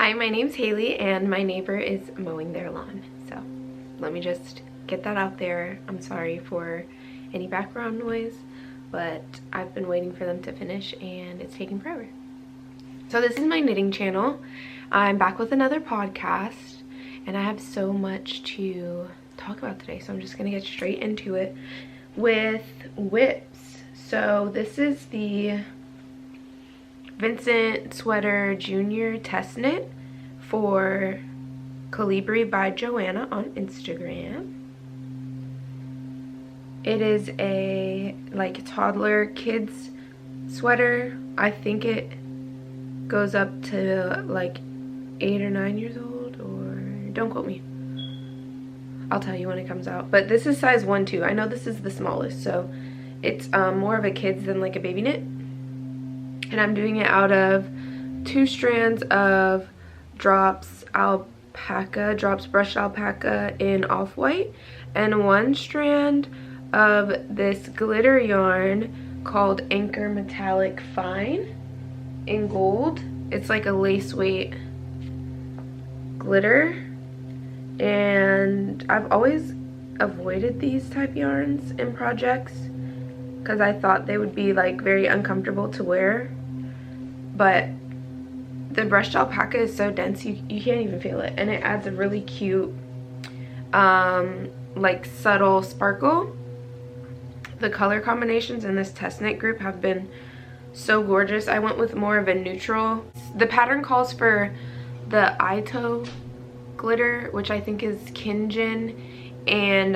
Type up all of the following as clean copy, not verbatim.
Hi, my name's Haley and my neighbor is mowing their lawn. So let me just get that out there. I'm sorry for any background noise, but I've been waiting for them to finish and it's taking forever. So this is my knitting channel. I'm back with another podcast and I have so much to talk about today. So I'm just gonna get straight into it with whips. So this is the Vincent Sweater Junior Test Knit for Kolibri by Joanna on Instagram. It is a like toddler kids sweater. I think it goes up to like 8 or 9 years old, or don't quote me. I'll tell you when it comes out. But this is size 1-2. I know this is the smallest, so it's more of a kids than like a baby knit. And I'm doing it out of 2 strands of Drops brushed alpaca in off-white, and 1 strand of this glitter yarn called Anchor Metallic Fine in gold. It's like a lace weight glitter, and I've always avoided these type yarns in projects because I thought they would be like very uncomfortable to wear. But the brushed alpaca is so dense you can't even feel it, and it adds a really cute like subtle sparkle. The color combinations in this test knit group have been so gorgeous. I went with more of a neutral. The pattern calls for the Ito glitter, which I think is Kinjin, and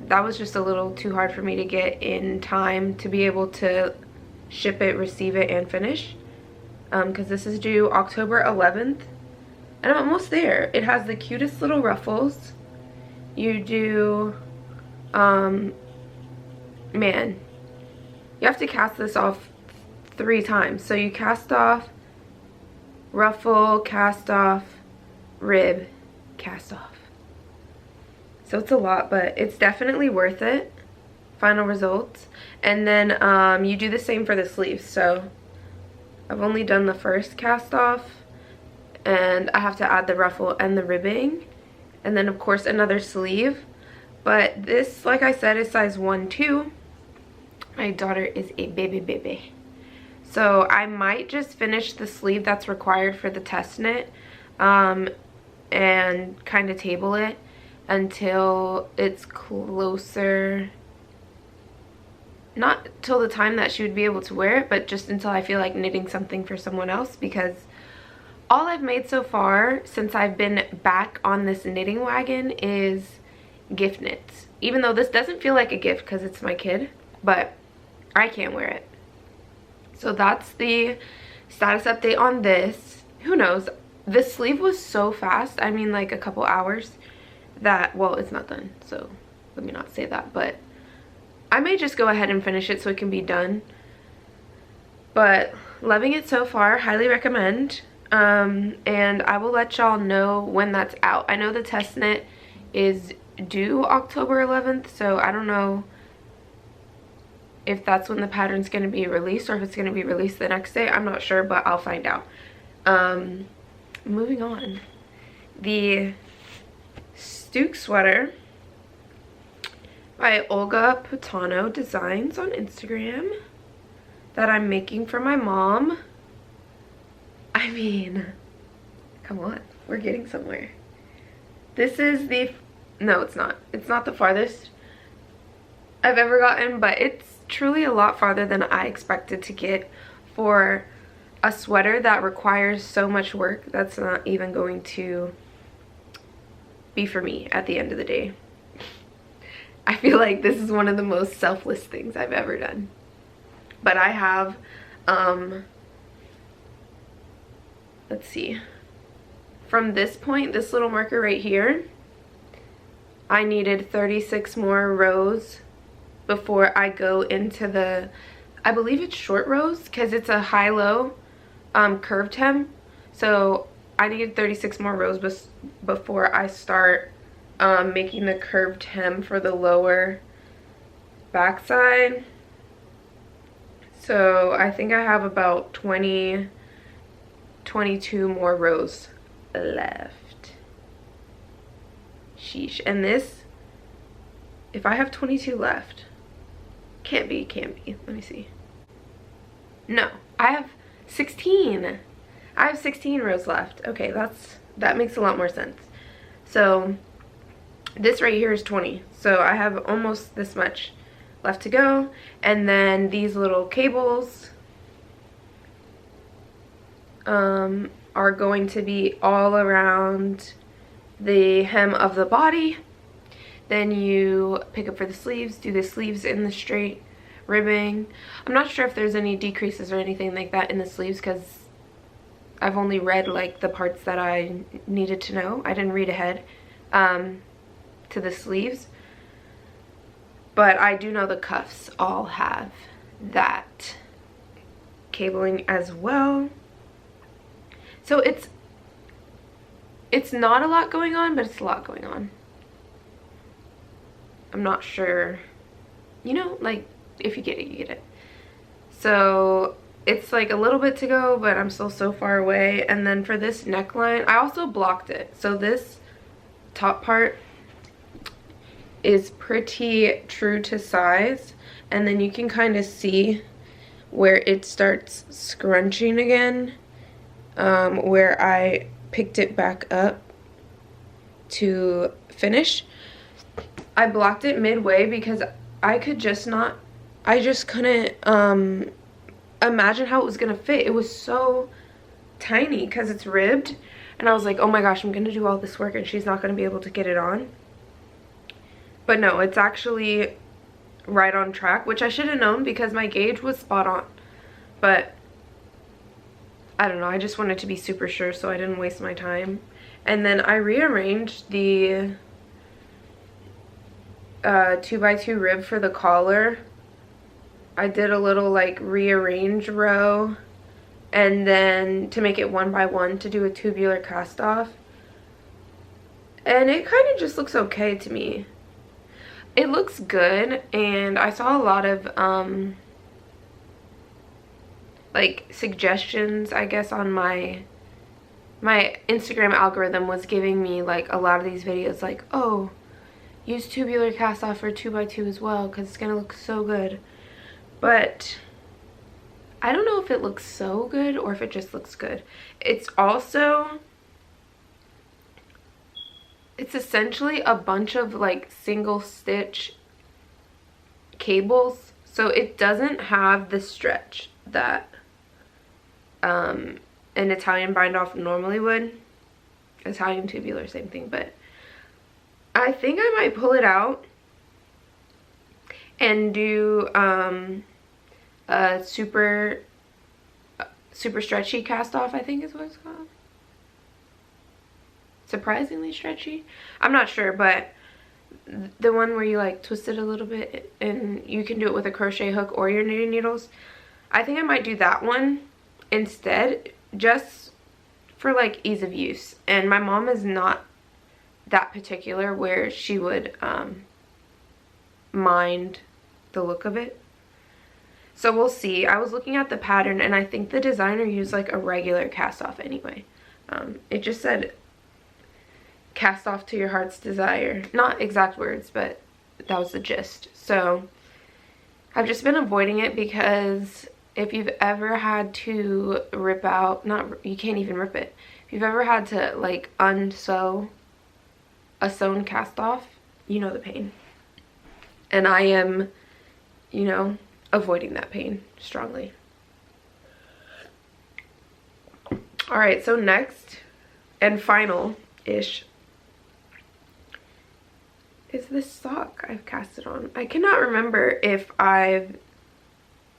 that was just a little too hard for me to get in time to be able to ship it, receive it, and finish, because this is due October 11th and I'm almost there. It has the cutest little ruffles. You do man, you have to cast this off 3 times. So you cast off, ruffle, cast off, rib, cast off. So it's a lot, but it's definitely worth it. Final results. And then you do the same for the sleeves. So I've only done the first cast off, and I have to add the ruffle and the ribbing, and then of course another sleeve. But this, like I said, is size 1-2. My daughter is a baby, so I might just finish the sleeve that's required for the test knit and kind of table it until it's closer, not till the time that she would be able to wear it, but just until I feel like knitting something for someone else, because all I've made so far since I've been back on this knitting wagon is gift knits. Even though this doesn't feel like a gift because it's my kid, but I can't wear it. So that's the status update on this. Who knows? The sleeve was so fast, I mean like a couple hours, that, well, it's not done, so let me not say that, but I may just go ahead and finish it so it can be done. But loving it so far, highly recommend. And I will let y'all know when that's out. I know the test knit is due October 11th, so I don't know if that's when the pattern's going to be released or if it's going to be released the next day. I'm not sure, but I'll find out. Moving on. The STALK sweater by Olga Putano Designs on Instagram that I'm making for my mom. I mean, come on, we're getting somewhere. This is the, no, it's not. It's not the farthest I've ever gotten, but it's truly a lot farther than I expected to get for a sweater that requires so much work that's not even going to be for me at the end of the day. I feel like this is one of the most selfless things I've ever done. But I have, let's see, from this point, this little marker right here, I needed 36 more rows before I go into the, I believe it's short rows because it's a high-low curved hem. So I needed 36 more rows before I start making the curved hem for the lower backside. So I think I have about 20 22 more rows left. Sheesh. And this, if I have 22 left, can't be. Let me see. No, I have 16. I have 16 rows left. Okay, that makes a lot more sense. So this right here is 20. So I have almost this much left to go. And then these little cables are going to be all around the hem of the body. Then you pick up for the sleeves, do the sleeves in the straight ribbing. I'm not sure if there's any decreases or anything like that in the sleeves because I've only read like the parts that I needed to know. I didn't read ahead to the sleeves. But I do know the cuffs all have that cabling as well. So it's not a lot going on, but it's a lot going on. I'm not sure, you know, like if you get it, you get it. So it's like a little bit to go, but I'm still so far away. And then for this neckline, I also blocked it. So this top part is pretty true to size. And then you can kind of see where it starts scrunching again, where I picked it back up to finish. I blocked it midway because I just couldn't imagine how it was gonna fit. It was so tiny because it's ribbed, and I was like, oh my gosh, I'm gonna do all this work and she's not gonna be able to get it on. But no, it's actually right on track, which I should have known because my gauge was spot on. But I don't know, I just wanted to be super sure so I didn't waste my time. And then I rearranged the 2x2 rib for the collar. I did a little like rearrange row, and then to make it 1x1 to do a tubular cast off. And it kind of just looks okay to me. It looks good, and I saw a lot of like suggestions, I guess, on my Instagram algorithm was giving me like a lot of these videos like, oh, use tubular cast off for 2x2 as well because it's gonna look so good. But I don't know if it looks so good or if it just looks good. It's essentially a bunch of like single stitch cables, so it doesn't have the stretch that an Italian bind off normally would. Italian tubular, same thing. But I think I might pull it out and do a super stretchy cast off, I think is what it's called. Surprisingly stretchy. I'm not sure, but the one where you like twist it a little bit and you can do it with a crochet hook or your knitting needles. I think I might do that one instead, just for like ease of use. And my mom is not that particular where she would mind the look of it. So we'll see. I was looking at the pattern and I think the designer used like a regular cast off anyway. It just said cast off to your heart's desire. Not exact words, but that was the gist. So I've just been avoiding it because if you've ever had to rip out, you can't even rip it. If you've ever had to like unsew a sewn cast off, you know the pain. And I am, you know, avoiding that pain strongly. Alright, so next and final-ish is this sock I've casted on. I cannot remember if I've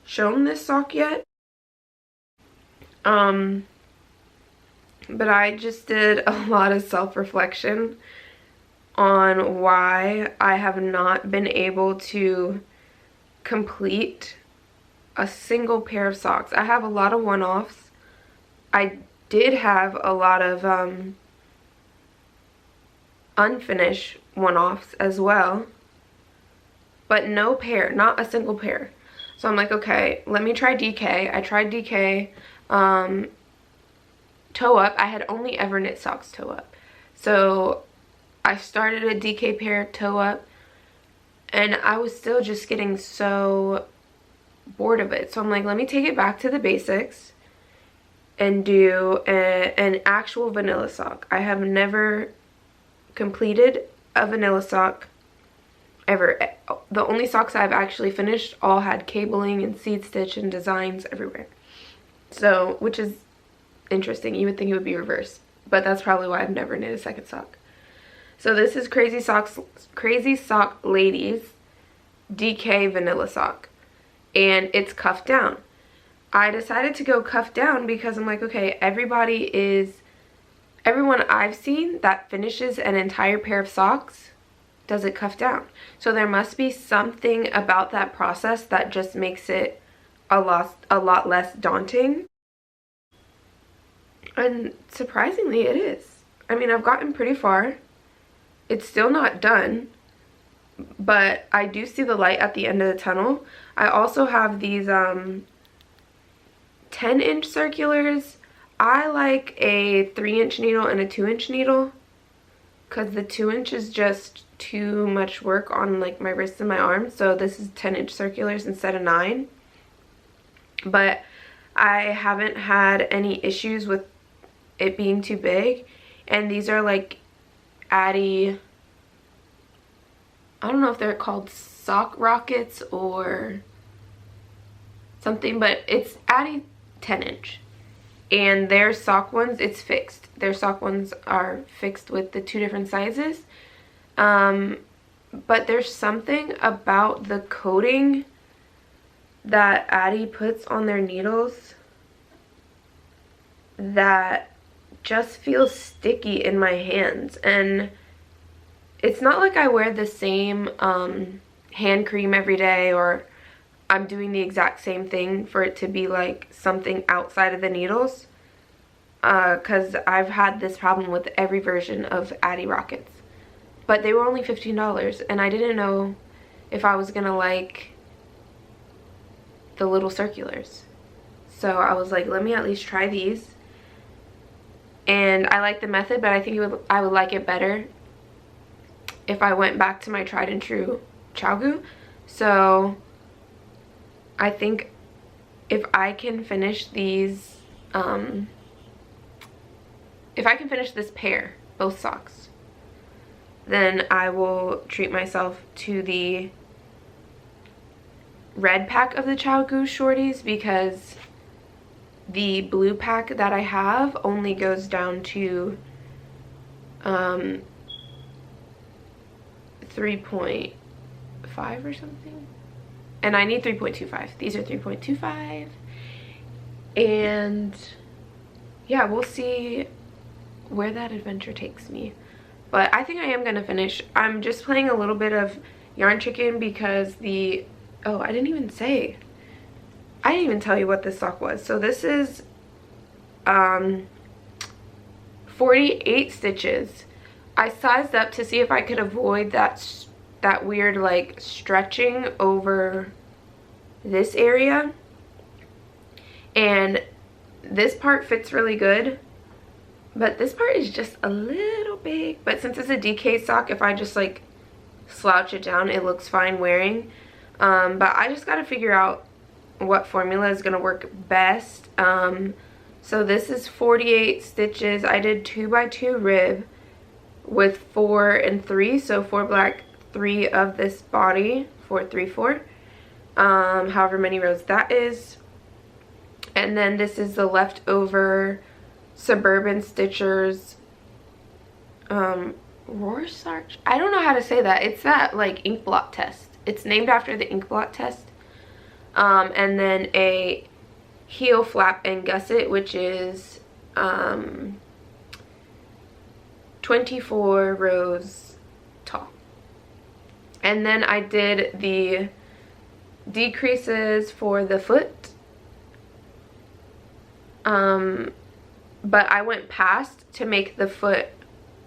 shown this sock yet. But I just did a lot of self-reflection on why I have not been able to complete a single pair of socks. I have a lot of one-offs. I did have a lot of unfinished one-offs as well, but no pair, not a single pair. So I'm like, okay, let me try DK. I tried DK. toe up. I had only ever knit socks toe up. So I started a DK pair toe up, and I was still just getting so bored of it. So I'm like, let me take it back to the basics and do an actual vanilla sock. I have never completed a vanilla sock ever. The only socks I've actually finished all had cabling and seed stitch and designs everywhere. So, which is interesting. You would think it would be reversed, but that's probably why I've never knit a second sock. So this is Crazy Sock Ladies DK vanilla sock, and it's cuffed down. I decided to go cuffed down because I'm like, okay, everyone I've seen that finishes an entire pair of socks does it cuffed down. So there must be something about that process that just makes it a lot less daunting. And surprisingly, it is. I mean, I've gotten pretty far. It's still not done, but I do see the light at the end of the tunnel. I also have these 10-inch circulars. I like a 3-inch needle and a 2-inch needle because the 2-inch is just too much work on like my wrists and my arms. So this is 10-inch circulars instead of 9. But I haven't had any issues with it being too big. And these are like Addy, I don't know if they're called sock rockets or something, but it's Addy 10-inch. And their sock ones, it's fixed. Their sock ones are fixed with the 2 different sizes. But there's something about the coating that Addy puts on their needles that just feels sticky in my hands. And it's not like I wear the same hand cream every day, or I'm doing the exact same thing for it to be like something outside of the needles, because I've had this problem with every version of Addy rockets. But they were only $15, and I didn't know if I was gonna like the little circulars. So I was like, let me at least try these. And I like the method, but I think I would like it better if I went back to my tried and true ChiaoGoo. So I think if I can finish these, if I can finish this pair, both socks, then I will treat myself to the red pack of the ChiaoGoo shorties, because the blue pack that I have only goes down to 3.5 or something, and I need 3.25. These are 3.25, and yeah, we'll see where that adventure takes me. But I think I am gonna finish. I'm just playing a little bit of Yarn Chicken because the, oh, I didn't even tell you what this sock was. So this is 48 stitches. I sized up to see if I could avoid that weird like stretching over this area, and this part fits really good, but this part is just a little big. But since it's a DK sock, if I just like slouch it down, it looks fine wearing. But I just gotta figure out what formula is gonna work best. So this is 48 stitches. I did 2x2 rib with 4 and 3, so 4 black, 3 of this body, 4, 3, 4, however many rows that is. And then this is the leftover Suburban Stitchers Rorschach, I don't know how to say that. It's that like ink blot test. It's named after the ink blot test. And then a heel flap and gusset, which is 24 rows tall. And then I did the decreases for the foot, but I went past to make the foot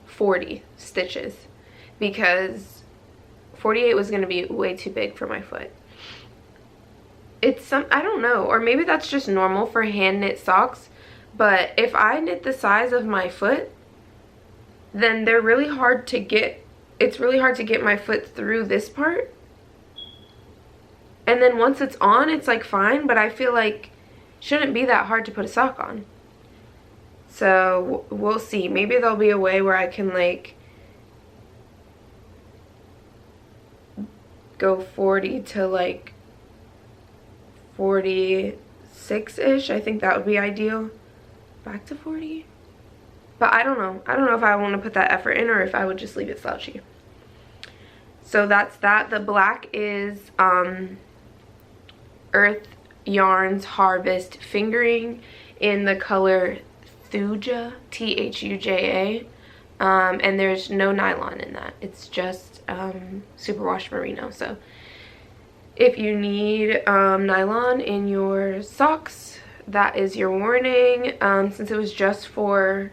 40 stitches because 48 was going to be way too big for my foot. It's I don't know, or maybe that's just normal for hand knit socks, But if I knit the size of my foot, then they're really hard to get. It's really hard to get my foot through this part. And then once it's on, it's like fine, but I feel like it shouldn't be that hard to put a sock on. So we'll see. Maybe there'll be a way where I can like go 40 to like 46-ish. I think that would be ideal. Back to 40. But I don't know. I don't know if I want to put that effort in or if I would just leave it slouchy. So that's that. The black is Earth Yarns Harvest Fingering in the color Thuja, Thuja. And there's no nylon in that. It's just superwash merino. So if you need nylon in your socks, that is your warning. Since it was just for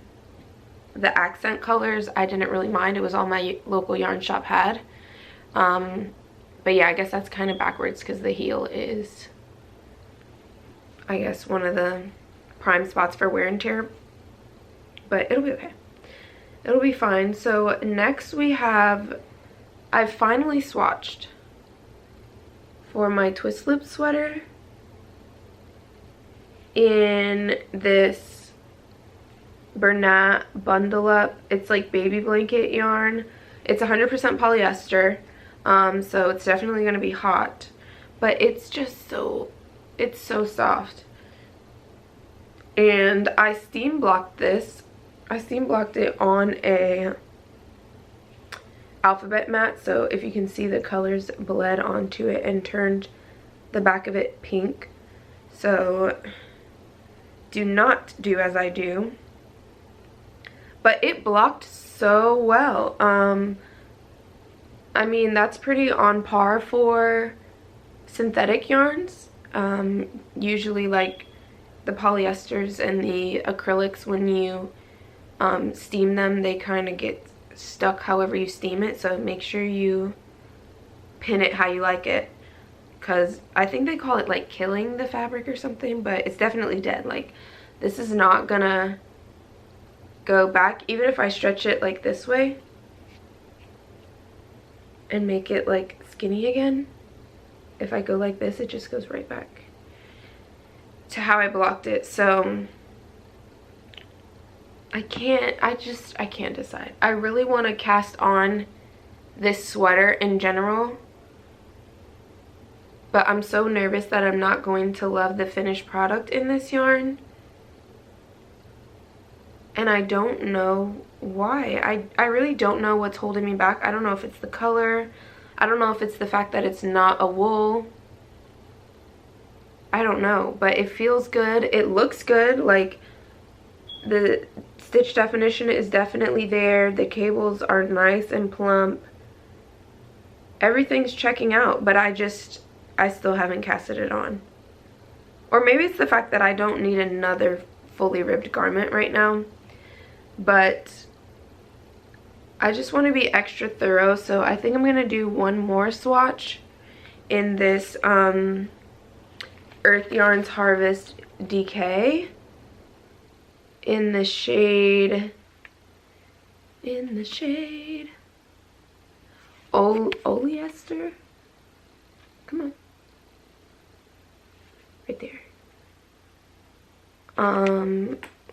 the accent colors, I didn't really mind. It was all my local yarn shop had. But yeah, I guess that's kind of backwards because the heel is, I guess, one of the prime spots for wear and tear. But it'll be okay. It'll be fine. So next we have, I've finally swatched for my twist loop sweater in this Bernat bundle up. It's like baby blanket yarn. It's 100% polyester, so it's definitely going to be hot, but it's just so, it's so soft. And I steam blocked this. I steam blocked it on a alphabet mat, so if you can see, the colors bled onto it and turned the back of it pink. So do not do as I do. But it blocked so well. I mean, that's pretty on par for synthetic yarns. Usually like the polyesters and the acrylics, when you steam them, they kind of get stuck however you steam it. So make sure you pin it how you like it, because I think they call it like killing the fabric or something, but it's definitely dead. Like, this is not gonna go back. Even if I stretch it like this way and make it like skinny again, if I go like this, it just goes right back to how I blocked it. So I can't decide. I really want to cast on this sweater in general, but I'm so nervous that I'm not going to love the finished product in this yarn. And I don't know why. I really don't know what's holding me back. I don't know if it's the color. I don't know if it's the fact that it's not a wool. I don't know, but it feels good. It looks good. Like, the stitch definition is definitely there. The cables are nice and plump. Everything's checking out, but I still haven't casted it on. Or maybe it's the fact that I don't need another fully ribbed garment right now. But I just want to be extra thorough, so I think I'm going to do one more swatch in this Earth Yarns Harvest DK in the shade Oleester. Come on. Right there.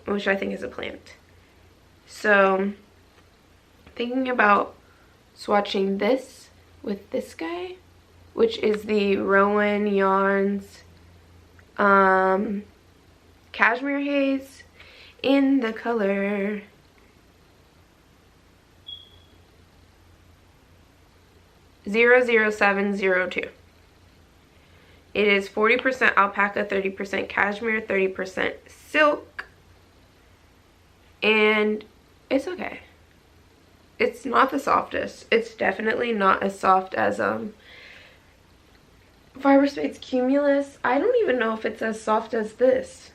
Which I think is a plant. So, thinking about swatching this with this guy, which is the Rowan Yarns Cashmere Haze in the color (00702). It is 40% alpaca, 30% cashmere, 30% silk, and it's okay. It's not the softest. It's definitely not as soft as Fiber Space Cumulus. I don't even know if it's as soft as this.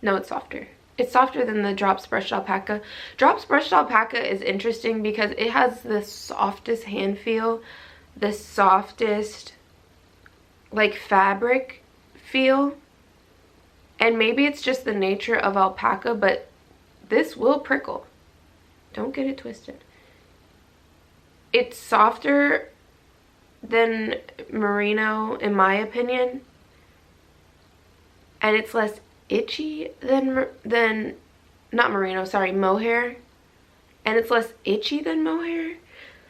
No, it's softer. It's softer than the Drops Brushed Alpaca. Drops Brushed Alpaca is interesting because it has the softest hand feel, the softest like fabric feel, And maybe it's just the nature of alpaca, but this will prickle. Don't get it twisted. It's softer than merino, in my opinion. And it's less itchy than not merino, sorry, mohair. And it's less itchy than mohair.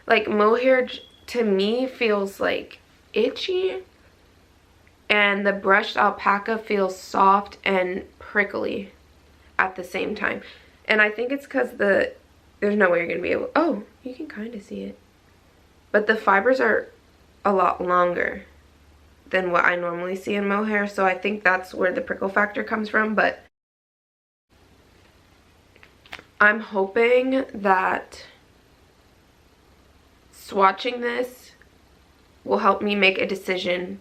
Like mohair to me feels like itchy, and the brushed alpaca feels soft and prickly at the same time. And I think it's because there's no way you're gonna be able, oh, you can kind of see it, but the fibers are a lot longer than what I normally see in mohair, so I think that's where the prickle factor comes from. But I'm hoping that swatching this will help me make a decision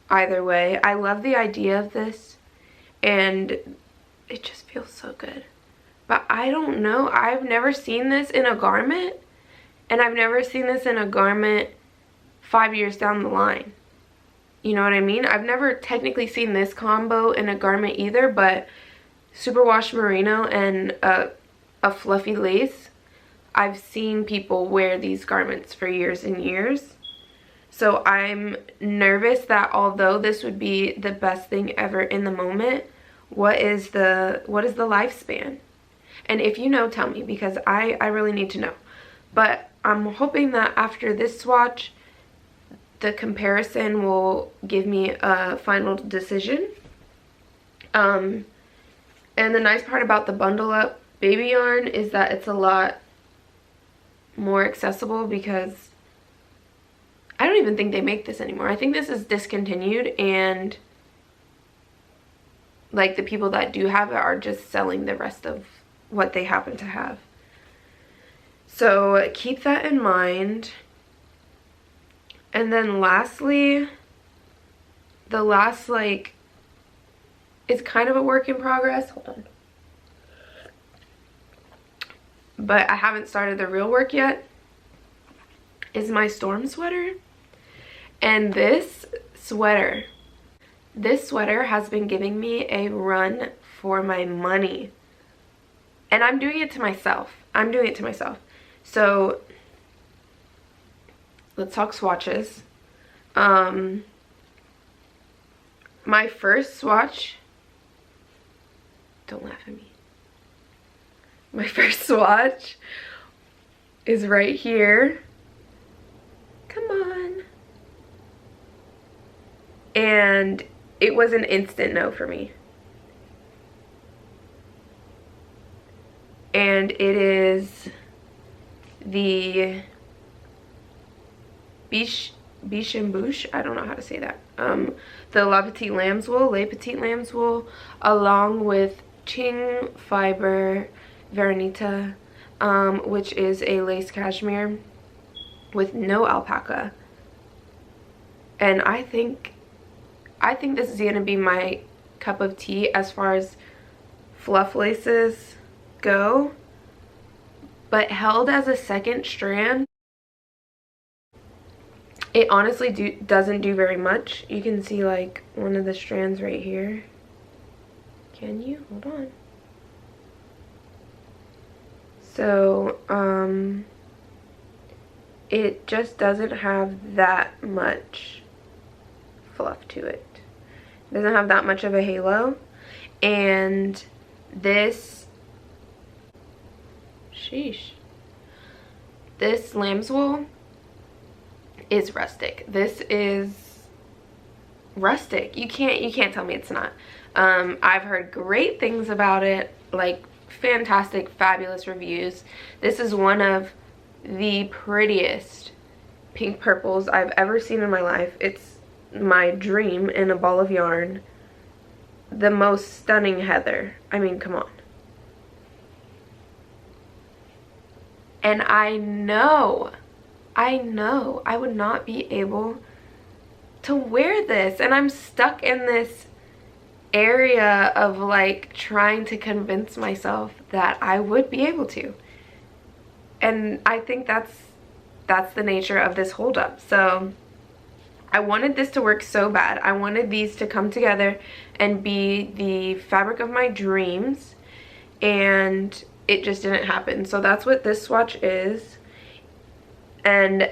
either way. I love the idea of this, and it just feels so good. But I don't know, I've never seen this in a garment, and I've never seen this in a garment 5 years down the line. You know what I mean? I've never technically seen this combo in a garment either, but superwash merino and a fluffy lace, I've seen people wear these garments for years and years. So I'm nervous that although this would be the best thing ever in the moment, what is the lifespan? And if you know, tell me, because I really need to know. But I'm hoping that after this swatch, the comparison will give me a final decision. And the nice part about the bundle up baby yarn is that it's a lot more accessible, because I don't even think they make this anymore. I think this is discontinued, and like the people that do have it are just selling the rest of what they happen to have. So keep that in mind. And then lastly, the last, like, it's kind of a work in progress. Hold on. But I haven't started the real work yet, is my storm sweater. And this sweater has been giving me a run for my money. And I'm doing it to myself. So let's talk swatches. My first swatch, don't laugh at me. My first swatch is right here. Come on. And it was an instant no for me. And it is the Biche and Bouche, I don't know how to say that. The La Petite Lamb's Wool, along with Ching Fiber Veronita, which is a lace cashmere with no alpaca. And I think this is gonna be my cup of tea as far as fluff laces go. But held as a second strand, it honestly doesn't do very much. You can see like one of the strands right here. Can you? Hold on. So, it just doesn't have that much fluff to it. It doesn't have that much of a halo. And this, sheesh, this lamb's wool is rustic. This is rustic. You can't tell me it's not. I've heard great things about it, like fantastic, fabulous reviews. This is one of the prettiest pink purples I've ever seen in my life. It's my dream in a ball of yarn. The most stunning heather. I mean, come on. And I know I would not be able to wear this, and I'm stuck in this area of like trying to convince myself that I would be able to. And I think that's the nature of this holdup. So I wanted this to work so bad. I wanted these to come together and be the fabric of my dreams, and it just didn't happen. So that's what this swatch is. And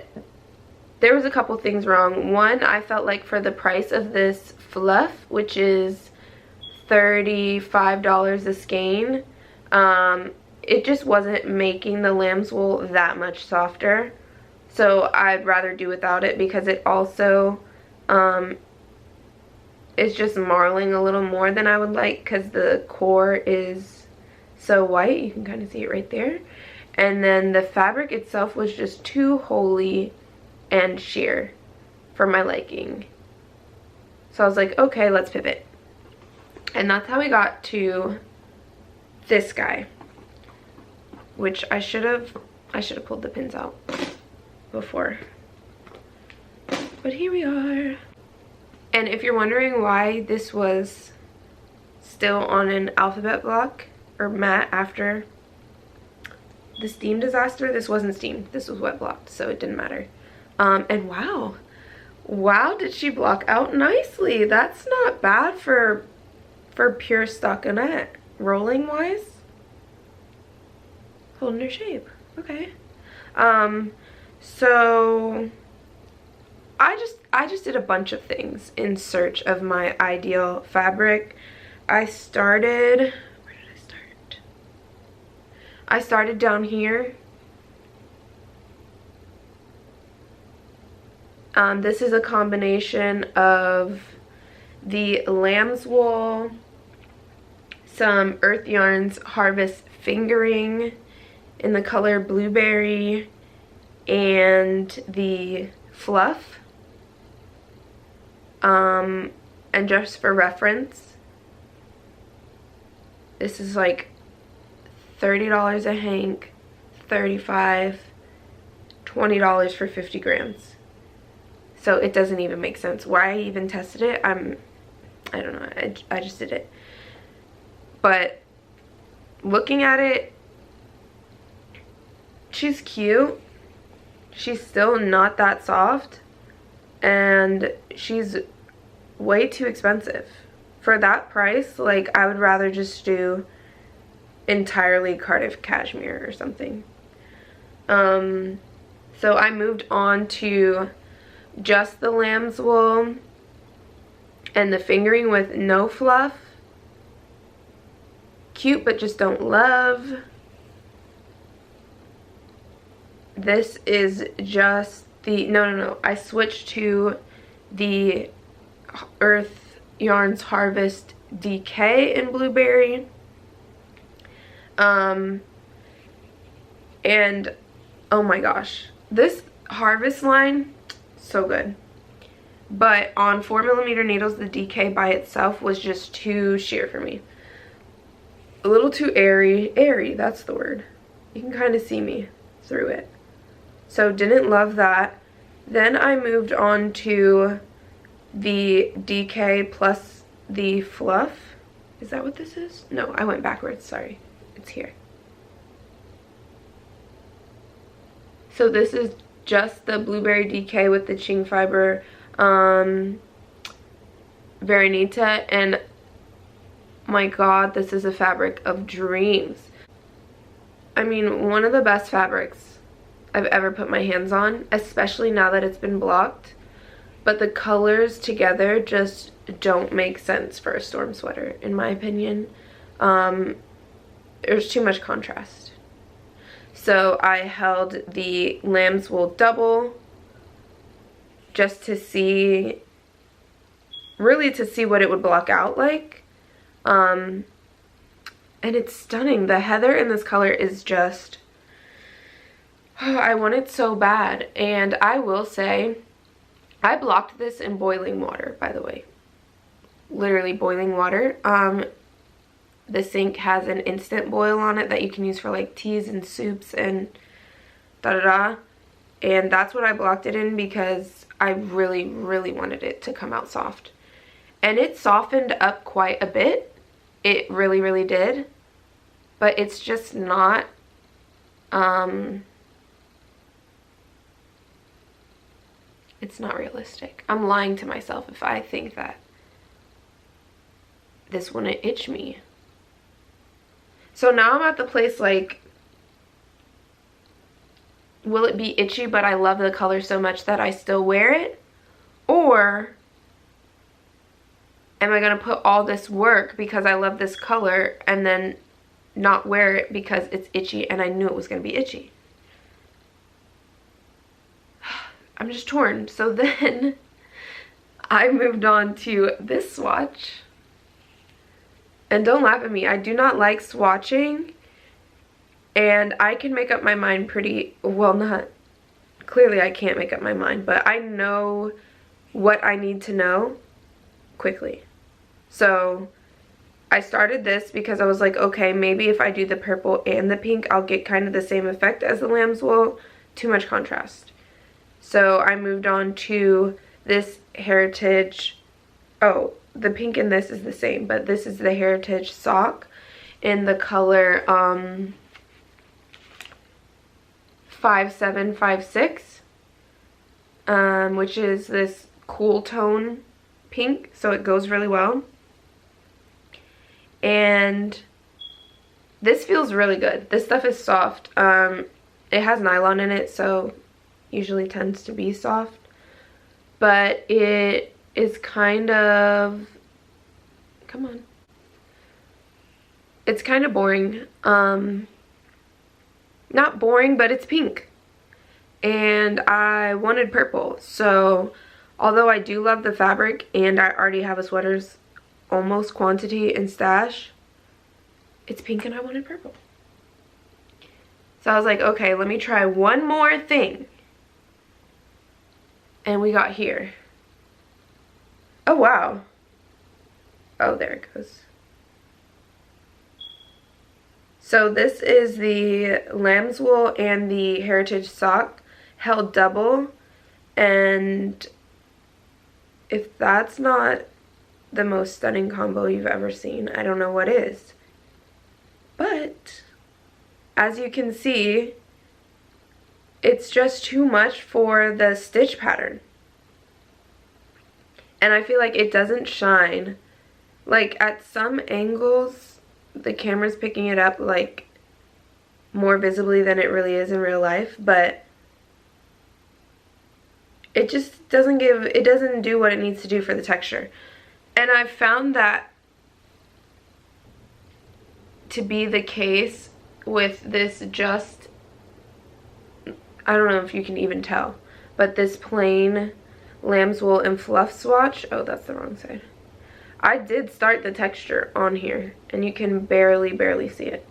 there was a couple things wrong. One, I felt like for the price of this fluff, which is $35 a skein, it just wasn't making the lamb's wool that much softer. So I'd rather do without it, because it also is just marling a little more than I would like, because the core is so white. You can kind of see it right there. And then the fabric itself was just too holey and sheer for my liking. So I was like, okay, let's pivot. And that's how we got to this guy, which I should have pulled the pins out before. But here we are. And if you're wondering why this was still on an alphabet block or mat after the steam disaster, this wasn't steamed, this was wet blocked, so it didn't matter. And wow, did she block out nicely. That's not bad for pure stockinette. Rolling wise, holding her shape. Okay. So I just did a bunch of things in search of my ideal fabric. Where did I start? I started down here. This is a combination of the lamb's wool, some Earth Yarns Harvest fingering in the color blueberry, and the fluff. And just for reference, this is like $30 a hank, $35, $20 for 50 grams. So it doesn't even make sense. Why I even tested it, I don't know, I just did it. But looking at it, she's cute. She's still not that soft, and she's way too expensive. For that price, like, I would rather just do entirely Cardiff cashmere or something. So I moved on to just the lamb's wool and the fingering with no fluff. Cute, but just don't love. This is just the, no, I switched to the Earth Yarns Harvest DK in blueberry. And oh my gosh, this Harvest line, so good. But on 4mm needles, the DK by itself was just too sheer for me. A little too airy, that's the word. You can kind of see me through it. So didn't love that. Then I moved on to the DK plus the fluff. Is that what this is? No, I went backwards, sorry. It's here. So this is just the blueberry DK with the Ching fiber Veronita, and my god, this is a fabric of dreams. I mean, one of the best fabrics I've ever put my hands on, especially now that it's been blocked. But the colors together just don't make sense for a storm sweater, in my opinion. There's too much contrast. So I held the lamb's wool double just to see, really to see what it would block out like. And it's stunning. The heather in this color is just, oh, I want it so bad. And I will say, I blocked this in boiling water, by the way. Literally boiling water. The sink has an instant boil on it that you can use for like teas and soups and da-da-da. And that's what I blocked it in because I really, really wanted it to come out soft. And it softened up quite a bit. It really, really did. But it's just not, It's not realistic. I'm lying to myself if I think that this wouldn't itch me. So now I'm at the place like, will it be itchy but I love the color so much that I still wear it? Or am I gonna put all this work because I love this color and then not wear it because it's itchy and I knew it was gonna be itchy? I'm just torn. So then I moved on to this swatch. And don't laugh at me, I do not like swatching, and I can make up my mind pretty, well, not, clearly I can't make up my mind, but I know what I need to know quickly. So I started this because I was like, okay, maybe if I do the purple and the pink, I'll get kind of the same effect as the lamb's wool. Too much contrast. So I moved on to this Heritage, oh, the pink in this is the same, but this is the Heritage STALK in the color 5756, which is this cool tone pink, so it goes really well. And this feels really good. This stuff is soft. It has nylon in it, so usually tends to be soft, but it is kind of, come on, it's kind of boring. Not boring, but it's pink and I wanted purple. So although I do love the fabric and I already have a sweater's almost quantity in stash, it's pink and I wanted purple. So I was like, okay, let me try one more thing. And we got here. Oh, wow. Oh, there it goes. So this is the lamb's wool and the Heritage STALK held double. And if that's not the most stunning combo you've ever seen, I don't know what is. But as you can see, it's just too much for the stitch pattern. And I feel like it doesn't shine. Like at some angles, the camera's picking it up like more visibly than it really is in real life, but it just doesn't give, it doesn't do what it needs to do for the texture. And I've found that to be the case with this just, I don't know if you can even tell, but this plain lamb's wool and fluff swatch. Oh, that's the wrong side. I did start the texture on here and you can barely see it.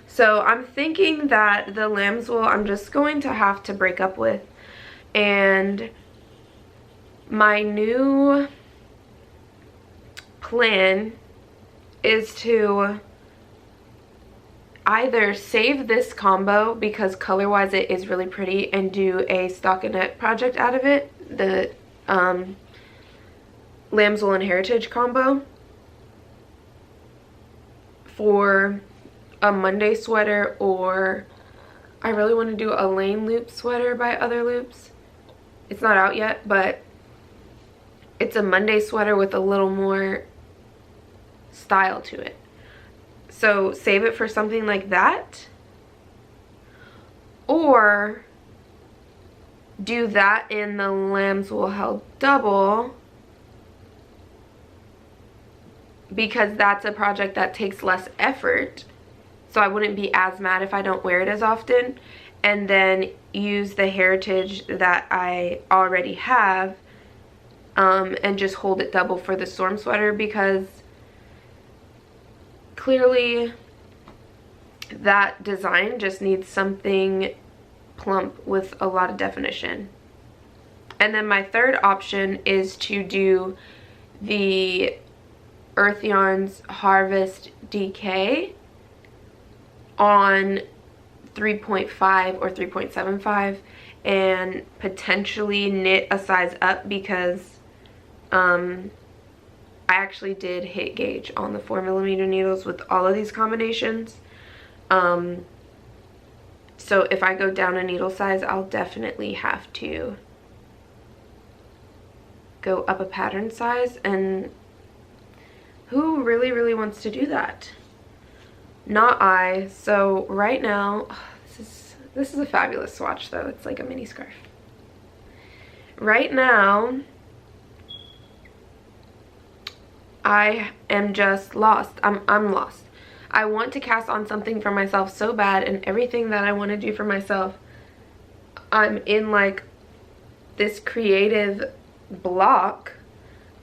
So I'm thinking that the lamb's wool I'm just going to have to break up with, and my new plan is to either save this combo because color wise it is really pretty and do a stockinette project out of it, the lamb's wool and Heritage combo, for a Monday sweater, or I really want to do a lane loop sweater by Other Loops. It's not out yet, but it's a Monday sweater with a little more style to it. So save it for something like that, or do that in the lamb's wool held double, because that's a project that takes less effort, so I wouldn't be as mad if I don't wear it as often, and then use the Heritage that I already have and just hold it double for the storm sweater, because clearly that design just needs something plump with a lot of definition. And then my third option is to do the Earth Yarns Harvest DK on 3.5 or 3.75 and potentially knit a size up, because I actually did hit gauge on the 4mm needles with all of these combinations. So if I go down a needle size, I'll definitely have to go up a pattern size, and who really wants to do that? Not I. So right now, this is a fabulous swatch though. It's like a mini scarf. Right now, I am just lost. I'm lost. I want to cast on something for myself so bad, and everything that I want to do for myself, I'm in like this creative block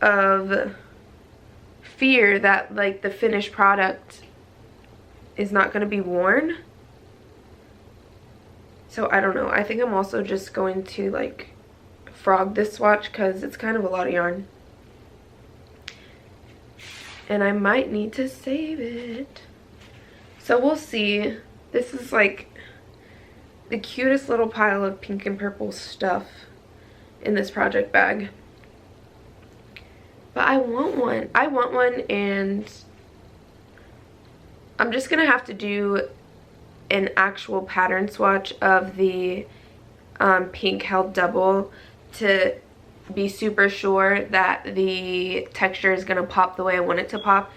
of fear that like the finished product is not going to be worn. So I don't know. I think I'm also just going to like frog this swatch because it's kind of a lot of yarn. And I might need to save it. So we'll see. This is like the cutest little pile of pink and purple stuff in this project bag. But I want one. I want one, and I'm just gonna have to do an actual pattern swatch of the pink held double to be super sure that the texture is gonna pop the way I want it to pop.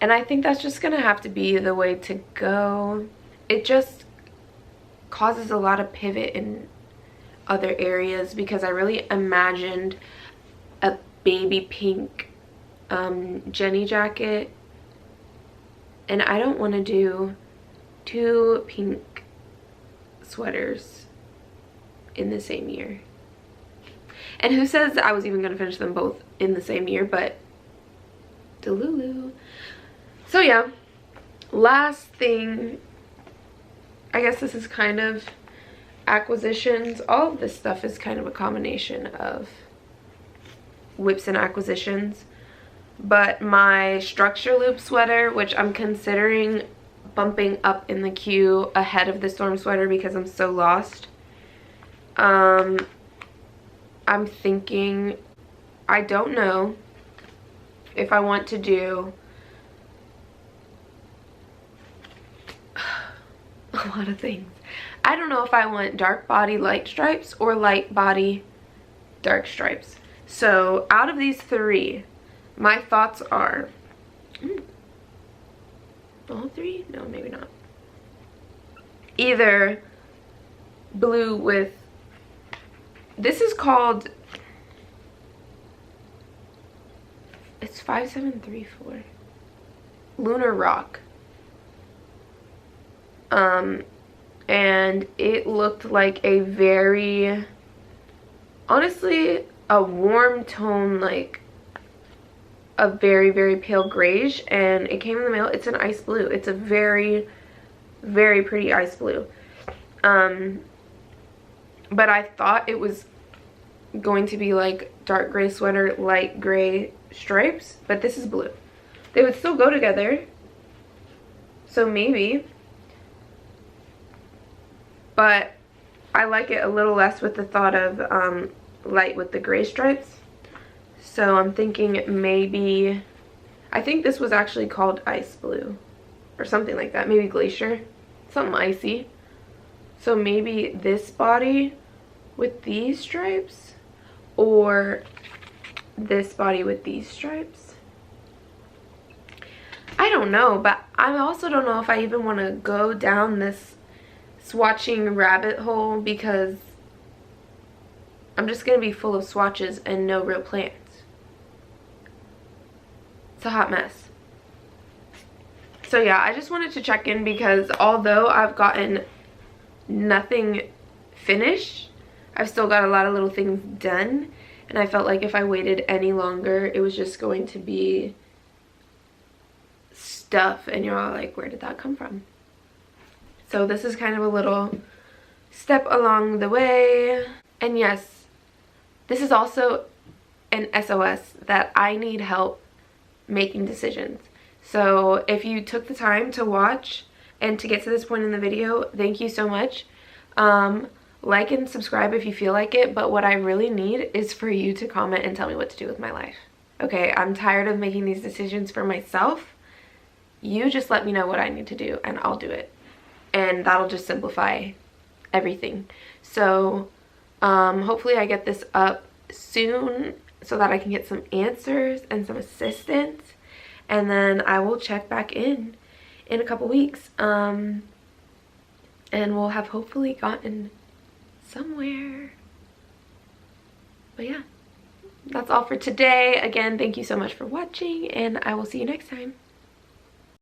And I think that's just gonna have to be the way to go. It just causes a lot of pivot in other areas because I really imagined a baby pink Jenny jacket, and I don't want to do 2 pink sweaters in the same year. And who says I was even going to finish them both in the same year, but delulu. So yeah, last thing, I guess this is kind of acquisitions. All of this stuff is kind of a combination of whips and acquisitions. But my structure loop sweater, which I'm considering bumping up in the queue ahead of the storm sweater because I'm so lost. I'm thinking, I don't know if I want to do a lot of things. I don't know if I want dark body light stripes or light body dark stripes. So out of these 3, my thoughts are all 3? No, maybe not. Either blue with, this is called, it's 5734 Lunar Rock. And it looked like a very, honestly, a warm tone, like a very pale grayish, and it came in the mail. It's an ice blue. It's a very pretty ice blue. But I thought it was going to be like dark gray sweater, light gray stripes, but this is blue. They would still go together, so maybe. But I like it a little less with the thought of light with the gray stripes. So I'm thinking maybe, I think this was actually called ice blue or something like that. Maybe glacier, something icy. So maybe this body with these stripes, or this body with these stripes. I don't know, but I also don't know if I even want to go down this swatching rabbit hole because I'm just going to be full of swatches and no real plans. It's a hot mess. So yeah, I just wanted to check in because although I've gotten nothing finished, I've still got a lot of little things done, and I felt like if I waited any longer, it was just going to be stuff, and you're all like, where did that come from? So this is kind of a little step along the way. And yes, this is also an SOS that I need help making decisions. So if you took the time to watch and to get to this point in the video, thank you so much. Like and subscribe if you feel like it, but what I really need is for you to comment and tell me what to do with my life. Okay, I'm tired of making these decisions for myself. You just let me know what I need to do and I'll do it. And that'll just simplify everything. So hopefully I get this up soon. so that I can get some answers and some assistance, and then I will check back in a couple weeks, and we'll have hopefully gotten somewhere. But yeah, that's all for today. Again, thank you so much for watching, and I will see you next time.